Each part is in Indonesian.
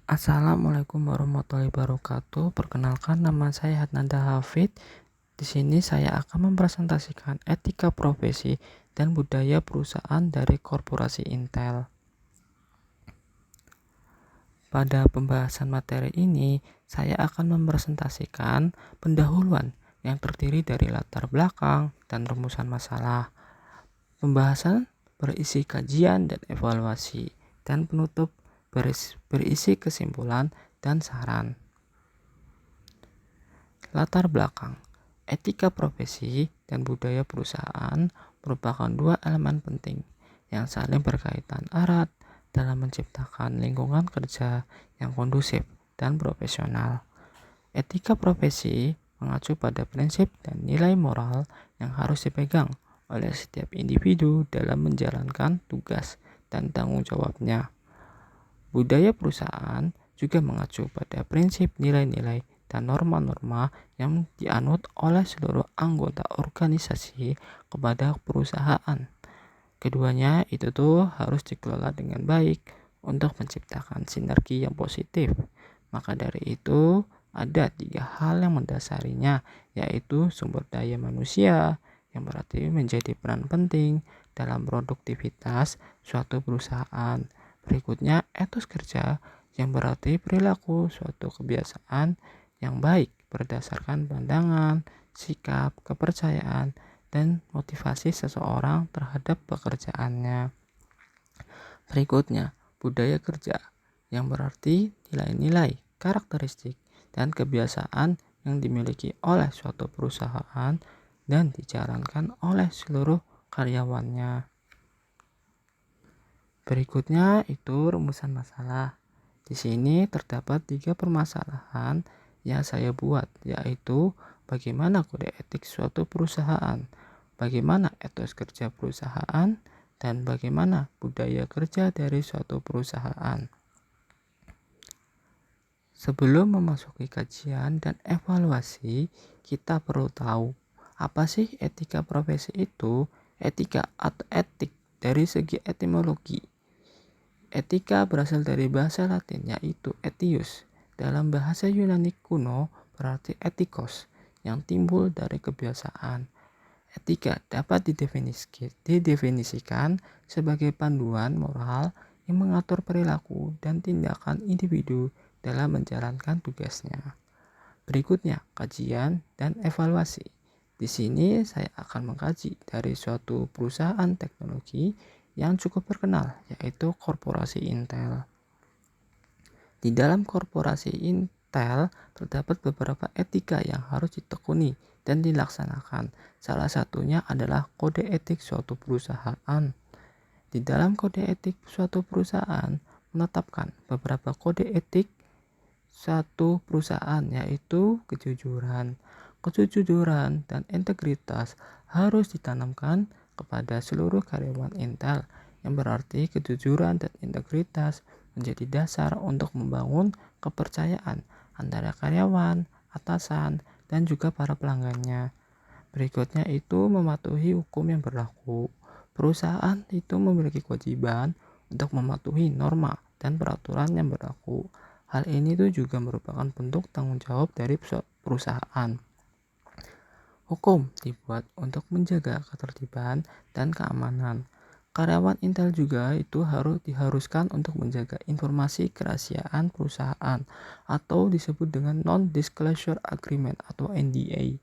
Assalamualaikum warahmatullahi wabarakatuh. Perkenalkan, nama saya Hadnanda Hafid. Di sini saya akan mempresentasikan etika profesi dan budaya perusahaan dari korporasi Intel. Pada pembahasan materi ini, saya akan mempresentasikan pendahuluan yang terdiri dari latar belakang dan rumusan masalah. Pembahasan berisi kajian dan evaluasi, dan penutup berisi kesimpulan dan saran. Latar belakang, etika profesi dan budaya perusahaan merupakan dua elemen penting yang saling berkaitan erat dalam menciptakan lingkungan kerja yang kondusif dan profesional. Etika profesi mengacu pada prinsip dan nilai moral yang harus dipegang oleh setiap individu dalam menjalankan tugas dan tanggung jawabnya. Budaya perusahaan juga mengacu pada prinsip nilai-nilai dan norma-norma yang dianut oleh seluruh anggota organisasi kepada perusahaan. Keduanya itu harus dikelola dengan baik untuk menciptakan sinergi yang positif. Maka dari itu, ada 3 hal yang mendasarinya, yaitu sumber daya manusia, yang berarti menjadi peran penting dalam produktivitas suatu perusahaan. Berikutnya, etos kerja, yang berarti perilaku suatu kebiasaan yang baik berdasarkan pandangan, sikap, kepercayaan, dan motivasi seseorang terhadap pekerjaannya. Berikutnya, budaya kerja, yang berarti nilai-nilai, karakteristik, dan kebiasaan yang dimiliki oleh suatu perusahaan dan dijalankan oleh seluruh karyawannya. Berikutnya itu rumusan masalah. Di sini terdapat 3 permasalahan yang saya buat, yaitu bagaimana kode etik suatu perusahaan, bagaimana etos kerja perusahaan, dan bagaimana budaya kerja dari suatu perusahaan. Sebelum memasuki kajian dan evaluasi, kita perlu tahu apa sih etika profesi itu. Etika atau etik dari segi etimologi. Etika berasal dari bahasa Latin, yaitu etius. Dalam bahasa Yunani kuno berarti etikos, yang timbul dari kebiasaan. Etika dapat didefinisikan sebagai panduan moral yang mengatur perilaku dan tindakan individu dalam menjalankan tugasnya. Berikutnya, kajian dan evaluasi. Di sini saya akan mengkaji dari suatu perusahaan teknologi yang cukup terkenal, yaitu korporasi Intel. Di dalam korporasi Intel terdapat beberapa etika yang harus ditekuni dan dilaksanakan. Salah satunya adalah kode etik suatu perusahaan. Di dalam kode etik suatu perusahaan menetapkan beberapa kode etik satu perusahaan, yaitu kejujuran. Kejujuran dan integritas harus ditanamkan kepada seluruh karyawan Intel, yang berarti kejujuran dan integritas menjadi dasar untuk membangun kepercayaan antara karyawan, atasan, dan juga para pelanggannya. Berikutnya itu mematuhi hukum yang berlaku. Perusahaan itu memiliki kewajiban untuk mematuhi norma dan peraturan yang berlaku. Hal ini juga merupakan bentuk tanggung jawab dari perusahaan. Hukum dibuat untuk menjaga ketertiban dan keamanan. Karyawan Intel juga itu diharuskan untuk menjaga informasi kerahasiaan perusahaan atau disebut dengan Non-Disclosure Agreement atau NDA.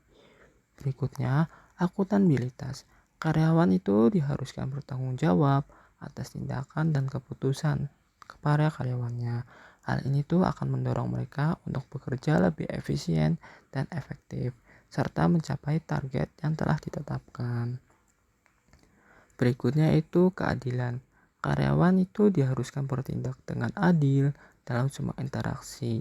Berikutnya, akuntabilitas. Karyawan itu diharuskan bertanggung jawab atas tindakan dan keputusan kepada karyawannya. Hal ini akan mendorong mereka untuk bekerja lebih efisien dan efektif, serta mencapai target yang telah ditetapkan. Berikutnya itu keadilan. Karyawan itu diharuskan bertindak dengan adil dalam semua interaksi.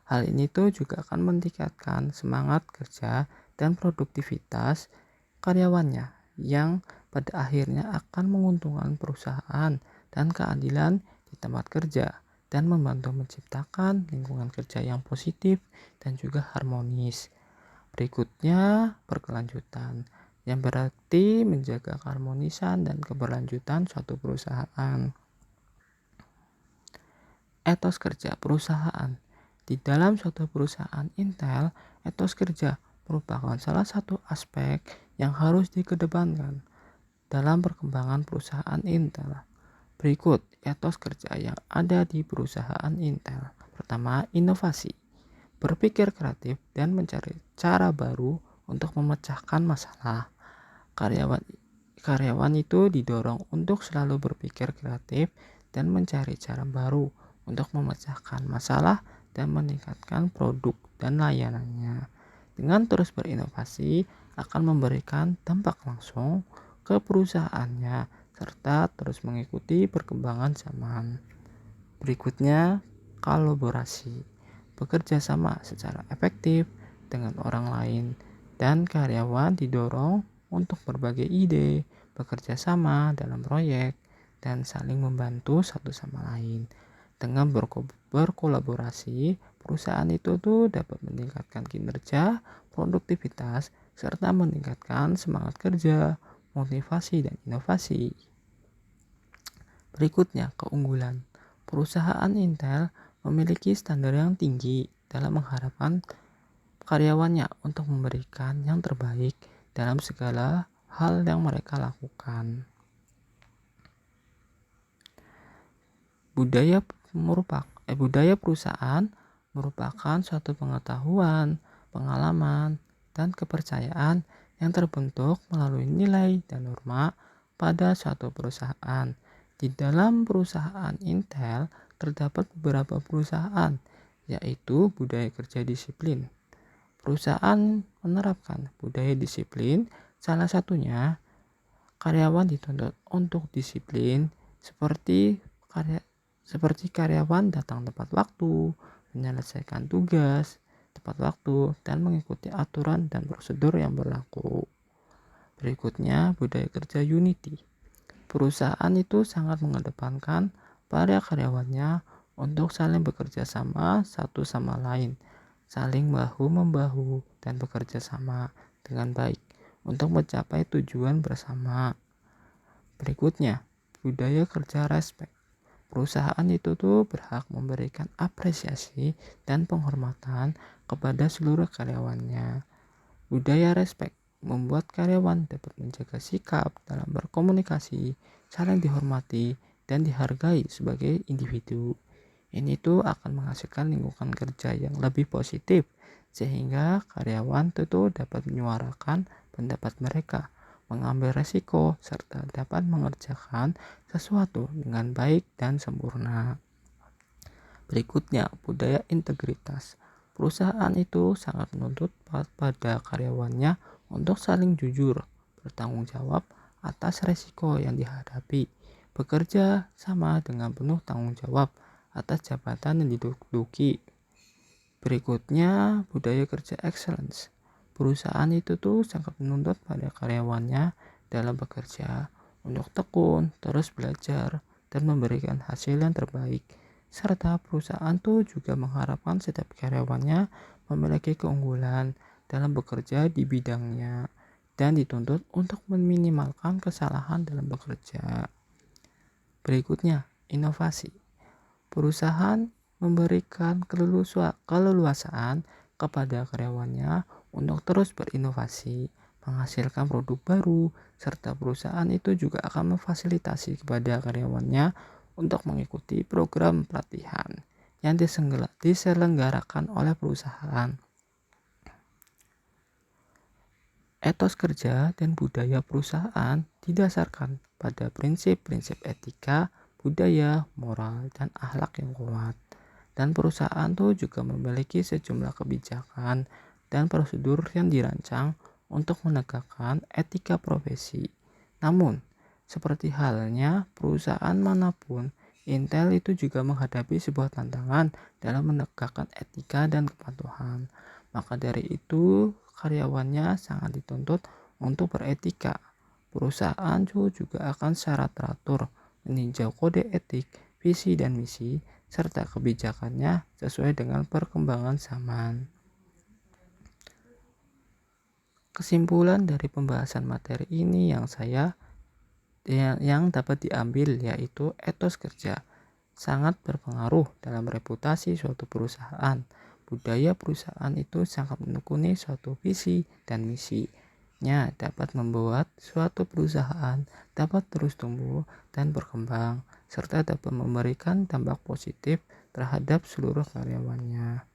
Hal ini juga akan meningkatkan semangat kerja dan produktivitas karyawannya, yang pada akhirnya akan menguntungkan perusahaan dan keadilan di tempat kerja, dan membantu menciptakan lingkungan kerja yang positif dan juga harmonis. Berikutnya, berkelanjutan, yang berarti menjaga keharmonisan dan keberlanjutan suatu perusahaan. Etos kerja perusahaan. Di dalam suatu perusahaan Intel, etos kerja merupakan salah satu aspek yang harus dikedepankan dalam perkembangan perusahaan Intel. Berikut etos kerja yang ada di perusahaan Intel. Pertama, inovasi. Berpikir kreatif dan mencari cara baru untuk memecahkan masalah. Karyawan karyawan itu didorong untuk selalu berpikir kreatif dan mencari cara baru untuk memecahkan masalah dan meningkatkan produk dan layanannya. Dengan terus berinovasi akan memberikan dampak langsung ke perusahaannya serta terus mengikuti perkembangan zaman. Berikutnya, kolaborasi. Bekerja sama secara efektif dengan orang lain dan karyawan didorong untuk berbagi ide, bekerja sama dalam proyek, dan saling membantu satu sama lain. Dengan berkolaborasi, perusahaan itu tuh dapat meningkatkan kinerja, produktivitas, serta meningkatkan semangat kerja, motivasi, dan inovasi. Berikutnya, keunggulan. Perusahaan Intel memiliki standar yang tinggi dalam mengharapkan karyawannya untuk memberikan yang terbaik dalam segala hal yang mereka lakukan. Budaya perusahaan merupakan suatu pengetahuan, pengalaman, dan kepercayaan yang terbentuk melalui nilai dan norma pada suatu perusahaan. Di dalam perusahaan Intel terdapat beberapa perusahaan, yaitu budaya kerja disiplin. Perusahaan menerapkan budaya disiplin, salah satunya karyawan dituntut untuk disiplin seperti karyawan datang tepat waktu, menyelesaikan tugas tepat waktu, dan mengikuti aturan dan prosedur yang berlaku. Berikutnya, budaya kerja unity. Perusahaan itu sangat mengedepankan para karyawannya untuk saling bekerja sama satu sama lain, saling bahu-membahu dan bekerja sama dengan baik untuk mencapai tujuan bersama. Berikutnya, budaya kerja respect. Perusahaan itu tuh berhak memberikan apresiasi dan penghormatan kepada seluruh karyawannya. Budaya respect membuat karyawan dapat menjaga sikap dalam berkomunikasi, saling dihormati, dan dihargai sebagai individu. Ini tuh akan menghasilkan lingkungan kerja yang lebih positif, sehingga karyawan tentu dapat menyuarakan pendapat mereka, mengambil resiko, serta dapat mengerjakan sesuatu dengan baik dan sempurna. Berikutnya, budaya integritas. Perusahaan itu sangat menuntut pada karyawannya untuk saling jujur, bertanggung jawab atas resiko yang dihadapi, bekerja sama dengan penuh tanggung jawab atas jabatan yang diduduki. Berikutnya, budaya kerja excellence. Perusahaan itu tuh sangat menuntut pada karyawannya dalam bekerja untuk tekun, terus belajar, dan memberikan hasil yang terbaik. Serta perusahaan tuh juga mengharapkan setiap karyawannya memiliki keunggulan dalam bekerja di bidangnya dan dituntut untuk meminimalkan kesalahan dalam bekerja. Berikutnya, inovasi. Perusahaan memberikan keleluasaan kepada karyawannya untuk terus berinovasi, menghasilkan produk baru, serta perusahaan itu juga akan memfasilitasi kepada karyawannya untuk mengikuti program pelatihan yang diselenggarakan oleh perusahaan. Etos kerja dan budaya perusahaan didasarkan pada prinsip-prinsip etika, budaya, moral, dan akhlak yang kuat. Dan perusahaan tuh juga memiliki sejumlah kebijakan dan prosedur yang dirancang untuk menegakkan etika profesi. Namun, seperti halnya perusahaan manapun, Intel itu juga menghadapi sebuah tantangan dalam menegakkan etika dan kepatuhan. Maka dari itu, karyawannya sangat dituntut untuk beretika. Perusahaan juga akan secara teratur meninjau kode etik, visi dan misi, serta kebijakannya sesuai dengan perkembangan zaman. Kesimpulan dari pembahasan materi ini yang dapat diambil yaitu etos kerja sangat berpengaruh dalam reputasi suatu perusahaan. Budaya perusahaan itu sangat menekuni suatu visi dan misinya dapat membuat suatu perusahaan dapat terus tumbuh dan berkembang, serta dapat memberikan dampak positif terhadap seluruh karyawannya.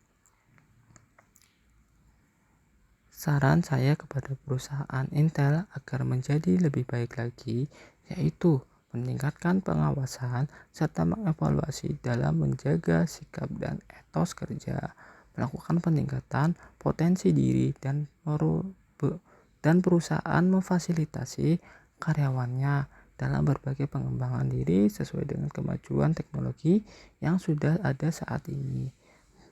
Saran saya kepada perusahaan Intel agar menjadi lebih baik lagi, yaitu meningkatkan pengawasan serta mengevaluasi dalam menjaga sikap dan etos kerja, melakukan peningkatan potensi diri dan perusahaan memfasilitasi karyawannya dalam berbagai pengembangan diri sesuai dengan kemajuan teknologi yang sudah ada saat ini.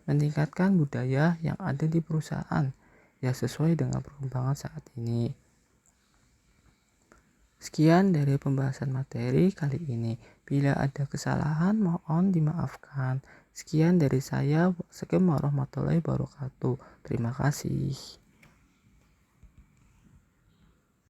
Meningkatkan budaya yang ada di perusahaan ya sesuai dengan perkembangan saat ini. Sekian dari pembahasan materi kali ini. Bila ada kesalahan mohon dimaafkan. Sekian dari saya. Wassalamualaikum warahmatullahi wabarakatuh. Terima kasih.